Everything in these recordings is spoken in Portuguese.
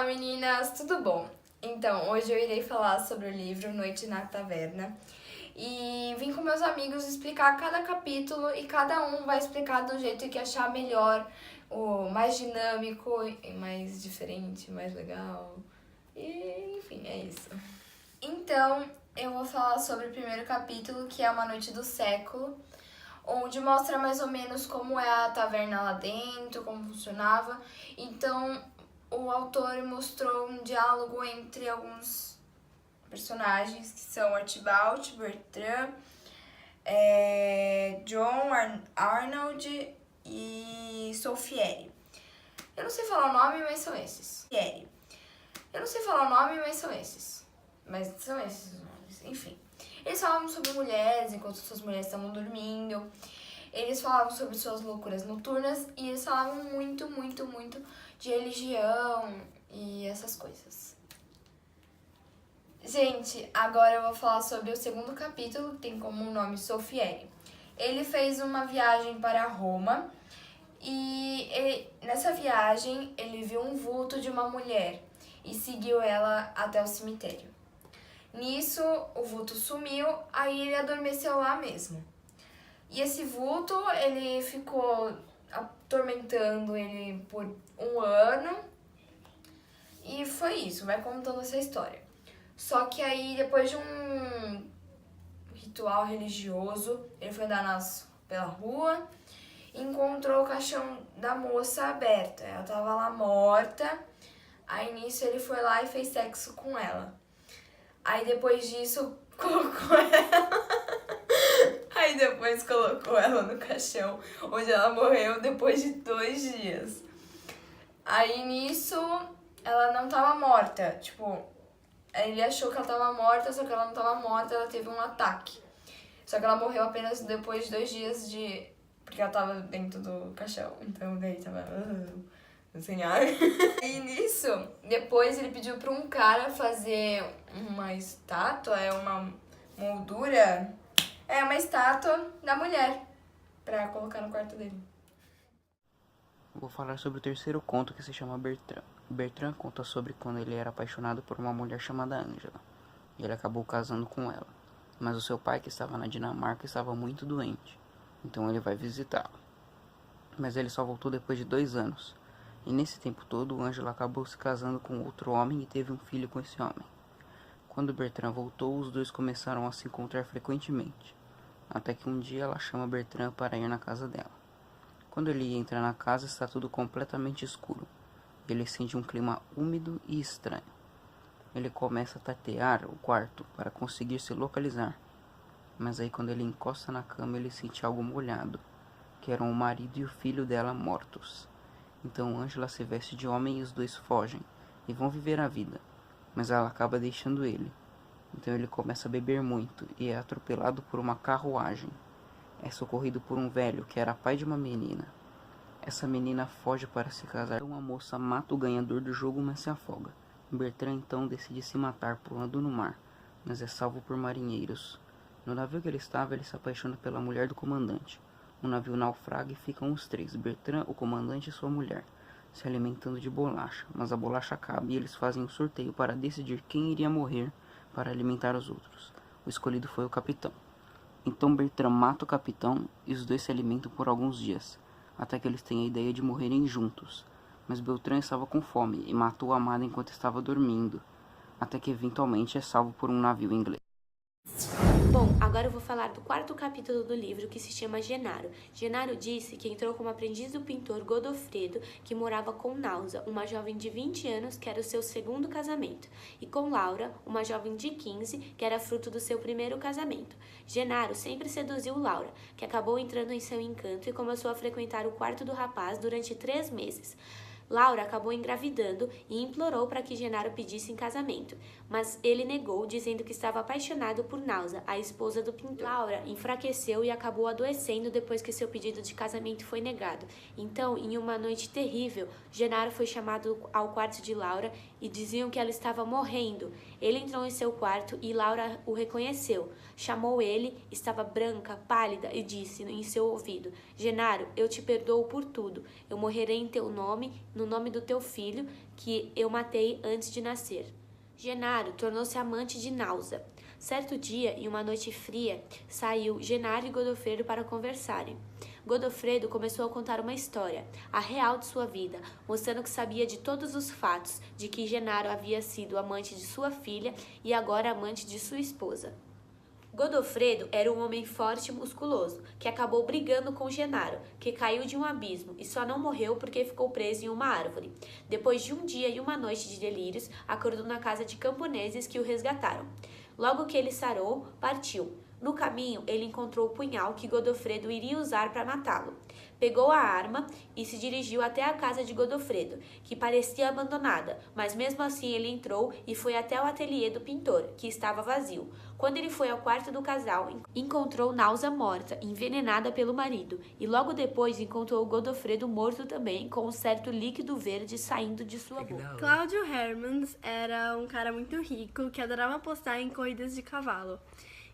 Olá meninas, tudo bom? Então, hoje eu irei falar sobre o livro Noite na Taverna e vim com meus amigos explicar cada capítulo e cada um vai explicar do jeito que achar melhor, o mais dinâmico e mais diferente, mais legal. E enfim, é isso. Então, eu vou falar sobre o primeiro capítulo, que é Uma Noite do Século, onde mostra mais ou menos como é a taverna lá dentro, como funcionava. Então, o autor mostrou um diálogo entre alguns personagens, que são Archibald, Bertrand, John, Arnold e Solfieri. Eu não sei falar o nome, mas são esses. Eu não sei falar o nome, mas são esses. Mas são esses os nomes, enfim. Eles falavam sobre mulheres enquanto suas mulheres estavam dormindo. Eles falavam sobre suas loucuras noturnas e eles falavam muito de religião e essas coisas. Gente, agora eu vou falar sobre o segundo capítulo, que tem como nome Solfieri. Ele fez uma viagem para Roma e nessa viagem ele viu um vulto de uma mulher e seguiu ela até o cemitério. Nisso, o vulto sumiu, aí ele adormeceu lá mesmo. E esse vulto, ele ficou atormentando ele por um ano. E foi isso, vai contando essa história. Só que aí, depois de um ritual religioso, ele foi andar pela rua e encontrou o caixão da moça aberto. Ela tava lá morta. Aí nisso ele foi lá e fez sexo com ela. Aí depois disso, colocou ela no caixão, onde ela morreu depois de 2 dias. Aí nisso, ela não tava morta, tipo, ele achou que ela tava morta, só que ela não tava morta, ela teve um ataque. Só que ela morreu apenas depois de 2 dias porque ela tava dentro do caixão, então daí tava sem ar. E nisso, depois ele pediu pra um cara fazer uma estátua, uma moldura, uma estátua da mulher pra colocar no quarto dele. Vou falar sobre o terceiro conto, que se chama Bertrand. Bertrand conta sobre quando ele era apaixonado por uma mulher chamada Angela, e ele acabou casando com ela. Mas o seu pai, que estava na Dinamarca, estava muito doente, então ele vai visitá-la. Mas ele só voltou depois de 2 anos, e nesse tempo todo, Angela acabou se casando com outro homem e teve um filho com esse homem. Quando Bertrand voltou, os dois começaram a se encontrar frequentemente, até que um dia ela chama Bertrand para ir na casa dela. Quando ele entra na casa, está tudo completamente escuro. Ele sente um clima úmido e estranho. Ele começa a tatear o quarto para conseguir se localizar. Mas aí quando ele encosta na cama, ele sente algo molhado, que eram o marido e o filho dela mortos. Então Angela se veste de homem e os dois fogem, e vão viver a vida. Mas ela acaba deixando ele. Então ele começa a beber muito, e é atropelado por uma carruagem. É socorrido por um velho que era pai de uma menina. Essa menina foge para se casar. Então a moça mata o ganhador do jogo, mas se afoga. Bertrand então decide se matar pulando no mar, mas é salvo por marinheiros. No navio que ele estava, ele se apaixona pela mulher do comandante. O navio naufraga e ficam os 3, Bertrand, o comandante e sua mulher, se alimentando de bolacha. Mas a bolacha acaba e eles fazem um sorteio para decidir quem iria morrer para alimentar os outros. O escolhido foi o capitão. Então Bertrand mata o capitão e os dois se alimentam por alguns dias, até que eles têm a ideia de morrerem juntos. Mas Bertrand estava com fome e matou a amada enquanto estava dormindo, até que eventualmente é salvo por um navio inglês. Bom, agora eu vou falar do quarto capítulo do livro, que se chama Genaro. Genaro disse que entrou como aprendiz do pintor Godofredo, que morava com Nausa, uma jovem de 20 anos, que era o seu segundo casamento, e com Laura, uma jovem de 15, que era fruto do seu primeiro casamento. Genaro sempre seduziu Laura, que acabou entrando em seu encanto e começou a frequentar o quarto do rapaz durante 3 meses. Laura acabou engravidando e implorou para que Genaro pedisse em casamento, mas ele negou, dizendo que estava apaixonado por Nausa, a esposa do pintor. Laura enfraqueceu e acabou adoecendo depois que seu pedido de casamento foi negado. Então, em uma noite terrível, Genaro foi chamado ao quarto de Laura e diziam que ela estava morrendo. Ele entrou em seu quarto e Laura o reconheceu. Chamou ele, estava branca, pálida, e disse em seu ouvido: Genaro, eu te perdoo por tudo. Eu morrerei em teu nome, no nome do teu filho, que eu matei antes de nascer. Genaro tornou-se amante de Náusea. Certo dia, em uma noite fria, saiu Genaro e Godofredo para conversarem. Godofredo começou a contar uma história, a real de sua vida, mostrando que sabia de todos os fatos, de que Genaro havia sido amante de sua filha e agora amante de sua esposa. Godofredo era um homem forte e musculoso, que acabou brigando com Genaro, que caiu de um abismo e só não morreu porque ficou preso em uma árvore. Depois de um dia e uma noite de delírios, acordou na casa de camponeses que o resgataram. Logo que ele sarou, partiu. No caminho, ele encontrou o punhal que Godofredo iria usar para matá-lo. Pegou a arma e se dirigiu até a casa de Godofredo, que parecia abandonada, mas mesmo assim ele entrou e foi até o ateliê do pintor, que estava vazio. Quando ele foi ao quarto do casal, encontrou Náusea morta, envenenada pelo marido, e logo depois encontrou Godofredo morto também, com um certo líquido verde saindo de sua boca. Cláudio Hermans era um cara muito rico que adorava apostar em corridas de cavalo.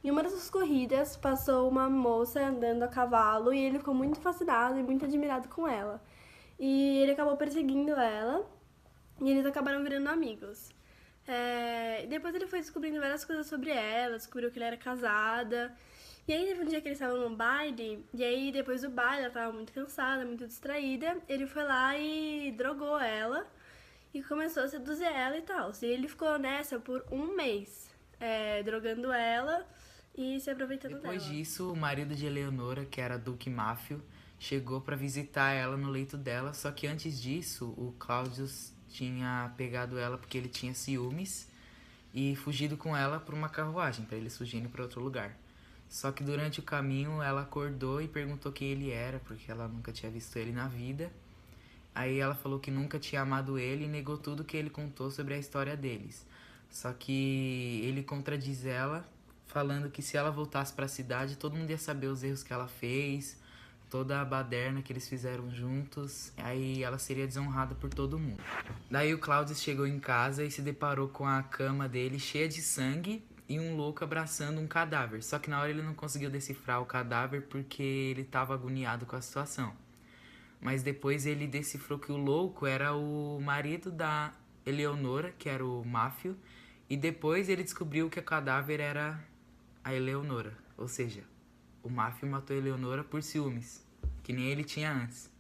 Em uma dessas corridas, passou uma moça andando a cavalo e ele ficou muito fascinado e muito admirado com ela. E ele acabou perseguindo ela e eles acabaram virando amigos. Depois ele foi descobrindo várias coisas sobre ela, descobriu que ela era casada. E aí teve um dia que eles estavam num baile, e aí depois do baile ela estava muito cansada, muito distraída. Ele foi lá e drogou ela e começou a seduzir ela e tal. E ele ficou nessa por um mês, drogando ela e se aproveitando dela. Depois disso, o marido de Eleonora, que era Duque Máfio, chegou para visitar ela no leito dela, só que antes disso, o Cláudio tinha pegado ela porque ele tinha ciúmes e fugido com ela por uma carruagem, para eles fugirem para outro lugar. Só que durante o caminho, ela acordou e perguntou quem ele era, porque ela nunca tinha visto ele na vida. Aí ela falou que nunca tinha amado ele e negou tudo que ele contou sobre a história deles. Só que ele contradiz ela, falando que se ela voltasse para a cidade, todo mundo ia saber os erros que ela fez, toda a baderna que eles fizeram juntos, aí ela seria desonrada por todo mundo. Daí o Cláudio chegou em casa e se deparou com a cama dele cheia de sangue e um louco abraçando um cadáver. Só que na hora ele não conseguiu decifrar o cadáver porque ele estava agoniado com a situação. Mas depois ele decifrou que o louco era o marido da Eleonora, que era o Máfio, e depois ele descobriu que o cadáver era a Eleonora, ou seja, o Máfio matou a Eleonora por ciúmes, que nem ele tinha antes.